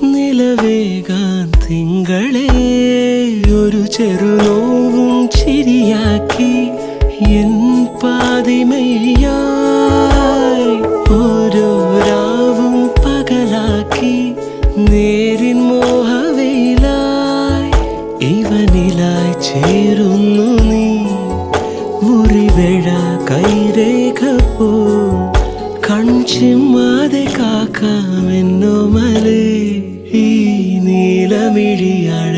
നിലവേകാൻ തിങ്കളെ ഒരു ചെറുനോവും ചിരിയാക്കി എൻ പാതിമയായി ഓരോ രാവും പകലാക്കി നേരിൻ മോഹവയിലായി ഇവനിലായി ചേരുന്നു നീ മുറിവേഴ കൈരേഖ പോ കൺചിമ്മാതെ കാക്കാമെന്നോ മലേ ഈ നീലമിഴിയാൾ